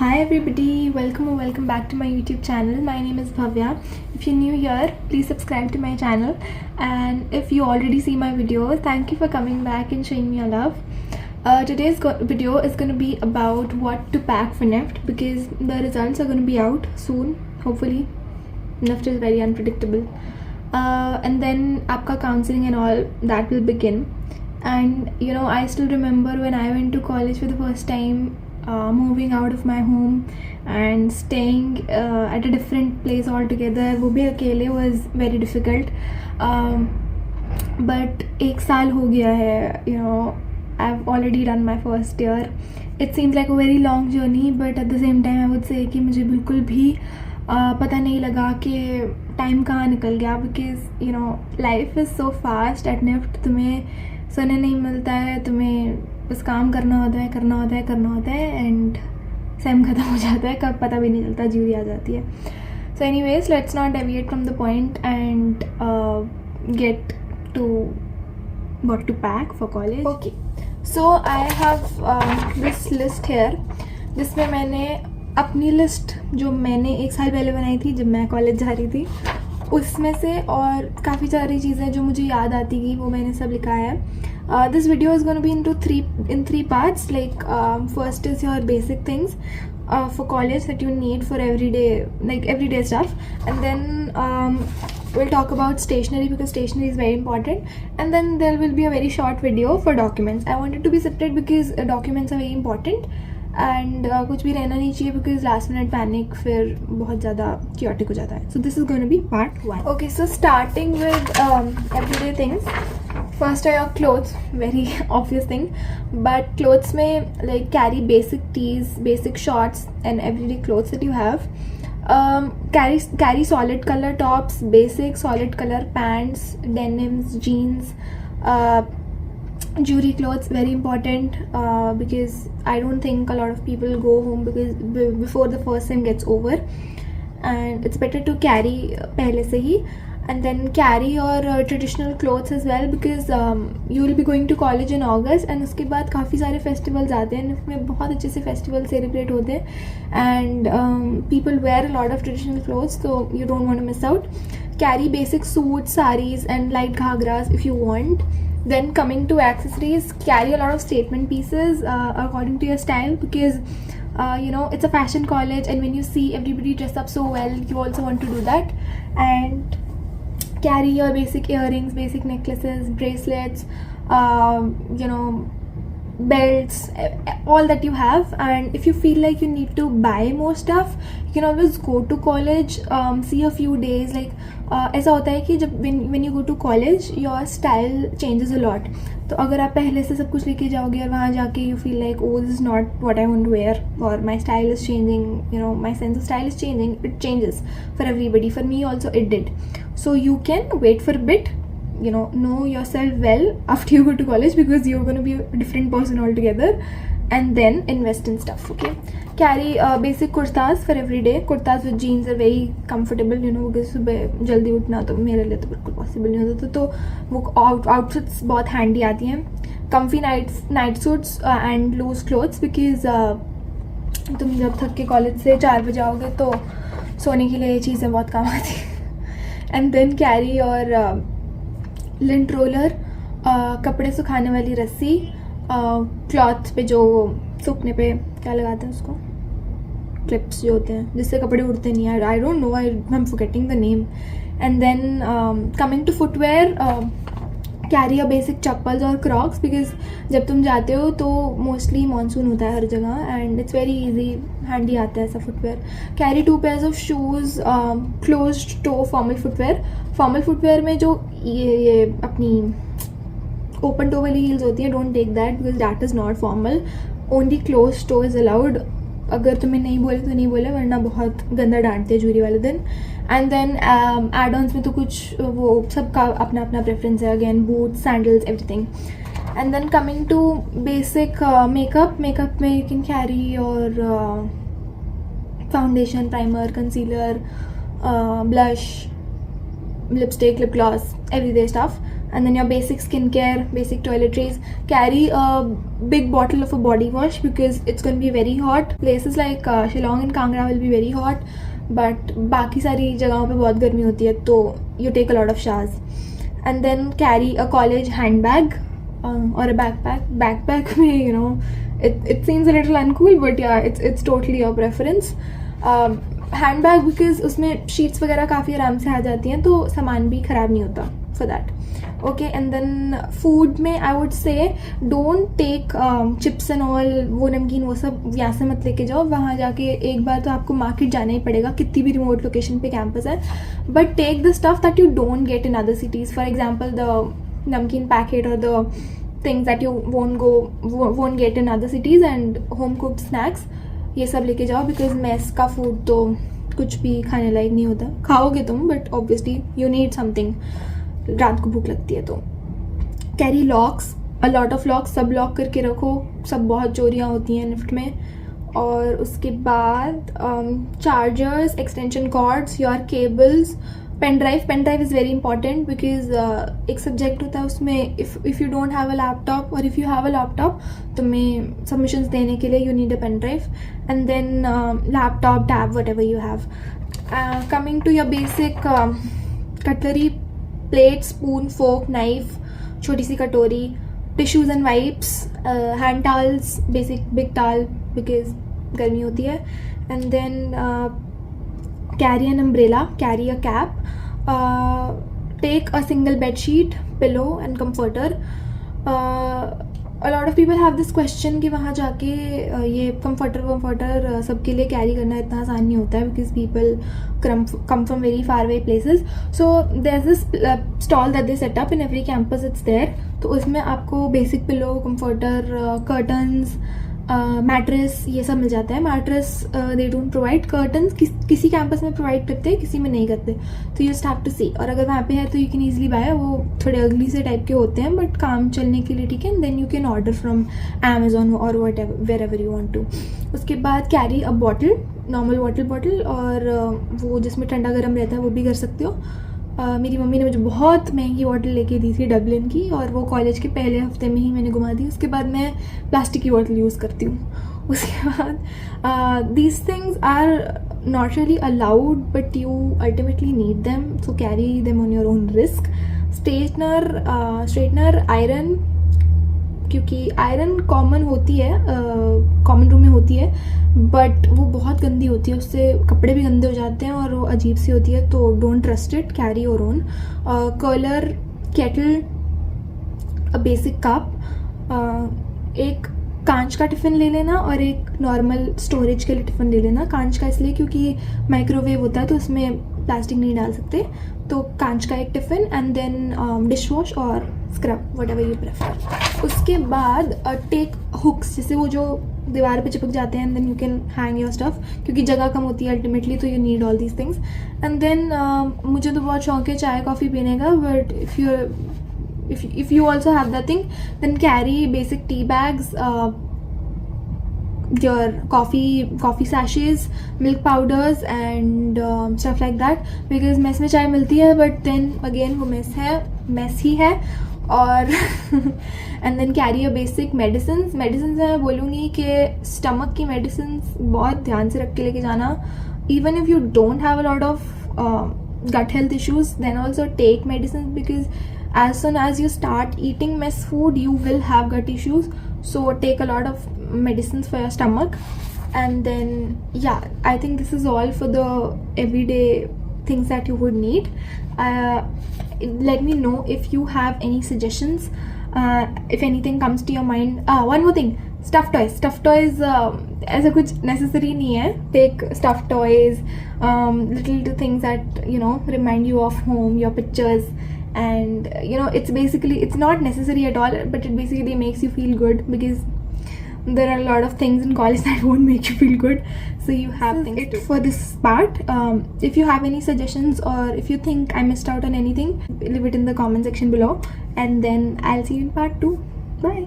Hi everybody, welcome or welcome back to my YouTube channel. My name is Bhavya. If you're new here, please subscribe to my channel, and if you already see my videos, thank you for coming back and showing me your love. Today's video is going to be about what to pack for NIFT because the results are going to be out soon, hopefully. NIFT is very unpredictable. And then आपका counseling and all that will begin. And you know, I still remember when I went to college for the first time, moving out of my home and staying at a different place altogether. वो भी अकेले was very difficult. But एक साल हो गया है, you know, I've already done my first year. It seems like a very long journey, but at the same time I would say कि मुझे बिल्कुल भी पता नहीं लगा कि टाइम कहाँ निकल गया because you know life is so fast at NIFT. तुम्हें सोने नहीं मिलता है, तुम्हें बस काम करना होता है एंड सेम ख़त्म हो जाता है, कब पता भी नहीं चलता, ज्यूरी आ जाती है. So anyways, let's not deviate from the point and get to what to pack for college. Okay, so I have this list here जिसमें मैंने अपनी लिस्ट जो मैंने एक साल पहले बनाई थी जब मैं कॉलेज जा रही थी उसमें से और काफ़ी सारी चीज़ें जो मुझे याद आती गई वो मैंने सब लिखा है. This video is going to be in three parts. Like first is your basic things for college that you need for everyday stuff, and then we'll talk about stationery because stationery is very important, and then there will be a very short video for documents. I wanted to be separate because documents are very important and कुछ भी रहना नहीं चाहिए because last minute panic फिर बहुत ज़्यादा chaotic हो जाता है. So this is going to be part 1. Okay, so starting with everyday things. First are your clothes, very obvious thing, but clothes में like carry basic tees, basic shorts and everyday clothes that you have. Carry solid color tops, basic solid color pants, denims, jeans, jewelry clothes, very important because I don't think a lot of people go home because before the first sem gets over, and it's better to carry पहले से ही. And then carry your traditional clothes as well because you will be going to college in August, and उसके बाद काफ़ी सारे festivals आते हैं जिसमें बहुत अच्छे से festival celebrate होते हैं and people wear a lot of traditional clothes, so you don't want to miss out. Carry basic suits, saris and light ghagras if you want. Then coming to accessories, carry a lot of statement pieces according to your style because you know it's a fashion college, and when you see everybody dressed up so well, you also want to do that. And carry your basic earrings, basic necklaces, bracelets, you know, belts, all that you have. And if you feel like you need to buy more stuff, you can always go to college, see a few days. Like ऐसा होता है कि जब when you go to college, your style changes a lot. तो अगर आप पहले से सब कुछ लेके जाओगे और वहाँ जाके you feel like oh this is not what I want to wear or my style is changing, you know, my sense of style is changing. It changes for everybody. For me also it did. So you can wait for a bit, you know yourself well after you go to college because you're going to be a different person altogether, and then invest in stuff. Okay, carry basic kurtas for every day. Kurtas with jeans are very comfortable, you know, because सुबह जल्दी उठना तो मेरे लिए तो बिल्कुल possible नहीं होता, तो वो आउटफिट्स बहुत हैंडी आती हैं. comfy night suits and loose clothes because तुम जब थक के कॉलेज से 4 बजे आओगे तो सोने के लिए ये चीज़ें बहुत काम आती हैं. एंड देन कैरी और लिंट रोलर, कपड़े सुखाने वाली रस्सी, क्लॉथ पे जो सूखने पे क्या लगाते हैं उसको, क्लिप्स जो होते हैं जिससे कपड़े उड़ते नहीं है. I don't know, I am forgetting the name. And then coming to footwear, carry a basic chappals और क्रॉक्स बिकॉज जब तुम जाते हो तो मोस्टली मानसून होता है हर जगह and it's very easy, handy आता है ऐसा footwear. Carry 2 pairs of shoes, closed toe formal footwear. Formal footwear में जो ये अपनी ओपन टो वाली हील्स होती हैं, don't take that because that is not formal. Only close toe is allowed. अगर तुम्हें नहीं बोले तो नहीं बोले, वरना बहुत गंदा डांटते हैं जूरी वाले दिन. एंड देन एड-ऑन्स में तो कुछ वो सबका अपना अपना प्रेफरेंस है. Again boots, sandals, everything. And then coming to basic makeup में यू कैन कैरी और foundation, primer, concealer, blush, lipstick, lip gloss, everyday stuff. And then your basic skincare, basic toiletries. Carry a big bottle of a body wash because it's going to be very hot. Places like Shillong and Kangra will be very hot, but बाकी सारी जगहों पे बहुत गर्मी होती है, तो you take a lot of showers. And then carry a college handbag or a backpack. Backpack में, you know, it seems a little uncool, but yeah, it's totally your preference. Handbag because उसमें sheets वगैरह काफ़ी आराम से आ जाती हैं, तो सामान भी ख़राब नहीं होता for that. Okay, and then food में I would say don't take chips and all, वो नमकीन वो सब यहाँ से मत लेके जाओ. वहाँ जाके एक बार तो आपको मार्केट जाना ही पड़ेगा, कितनी भी रिमोट लोकेशन पे कैंपस है. But take the stuff that you don't get in other cities. For example the namkeen packet और the things that you won't get in other cities, and home cooked snacks, ये सब लेके जाओ. Because mess का food तो कुछ भी खाने लायक नहीं होता. खाओगे तुम, but obviously you need something. रात को भूख लगती है तो. Carry locks, a lot of locks, सब लॉक करके रखो. सब बहुत चोरियाँ होती हैं निफ्ट में. और उसके बाद chargers, extension cords, your cables, pen drive is very important because एक सब्जेक्ट होता है उसमें if you don't have a laptop, और if you have a laptop तुम्हें सबमिशंस देने के लिए you need a pen drive. And then laptop, tab, whatever you have. Coming to your basic cutlery, plate, spoon, fork, knife, छोटी सी कटोरी, tissues and wipes, hand towels, basic big towel because गर्मी होती है. And then carry an umbrella, carry a cap, take a single bed sheet, pillow and comforter. A lot of people have this question कि वहाँ जाके ये comforter सबके लिए carry करना इतना आसान नहीं होता है because people come from very far away places. So there's this stall that they set up in every campus, it's there. तो उसमें आपको basic pillow, comforter, curtains, mattress, ये सब मिल जाता है. Mattress they don't provide. Curtains किसी campus में provide करते हैं, किसी में नहीं करते, तो यू जस्ट हैव टू सी. और अगर वहाँ पे है तो यू कैन ईजिली बाय. वो थोड़े अगली से टाइप के होते हैं बट काम चलने के लिए ठीक है. And then you can order from Amazon और whatever wherever you want to. उसके बाद carry a bottle, normal water bottle, और वो जिसमें ठंडा गर्म रहता है वो भी कर सकते हो. मेरी मम्मी ने मुझे बहुत महंगी बॉटल लेके दी थी डबलिन की, और वो कॉलेज के पहले हफ्ते में ही मैंने घुमा दी. उसके बाद मैं प्लास्टिक की बॉटल यूज़ करती हूँ. उसके बाद these things are not really allowed but you ultimately need them, so carry them on your own risk. Straightener, iron, क्योंकि आयरन कॉमन होती है, कॉमन रूम में होती है, बट वो बहुत गंदी होती है, उससे कपड़े भी गंदे हो जाते हैं और वो अजीब सी होती है, तो don't trust it. Carry your own. Curler, kettle, a basic cup, एक कांच का टिफ़िन ले लेना और एक नॉर्मल स्टोरेज के लिए टिफ़िन ले लेना. कांच का इसलिए क्योंकि माइक्रोवेव होता है तो उसमें प्लास्टिक नहीं डाल सकते, तो कांच का एक tiffin. And then dish wash और scrub, whatever you prefer. उसके बाद टेक हुक्स, जैसे वो जो दीवार पे चिपक जाते हैं, and then you can hang your stuff, क्योंकि जगह कम होती है अल्टीमेटली, तो you need all these things. And then मुझे तो बहुत शौक है चाय कॉफ़ी पीने का, but if you also have that thing, then carry basic tea bags, your coffee sachets, milk powders and stuff like that, because mess में चाय मिलती है but then again वो मेस ही है. और and then carry a basic medicine. मैं बोलूँगी कि स्टमक की मेडिसिन बहुत ध्यान से रख के लेके जाना. Even if you don't have a lot of gut health issues, then also take medicines, because as soon as you start eating mess food you will have gut issues, so take a lot of medicines for your stomach. And then yeah, I think this is all for the everyday things that you would need. Let me know if you have any suggestions, if anything comes to your mind. One more thing, stuffed toys ऐसा कुछ necessary नहीं है. Take stuffed toys, little things that you know remind you of home, your pictures, and you know it's not necessary at all, but it basically makes you feel good, because there are a lot of things in college that won't make you feel good, so you have things it for this part. If you have any suggestions or if you think I missed out on anything, leave it in the comment section below, and then I'll see you in part 2. Bye.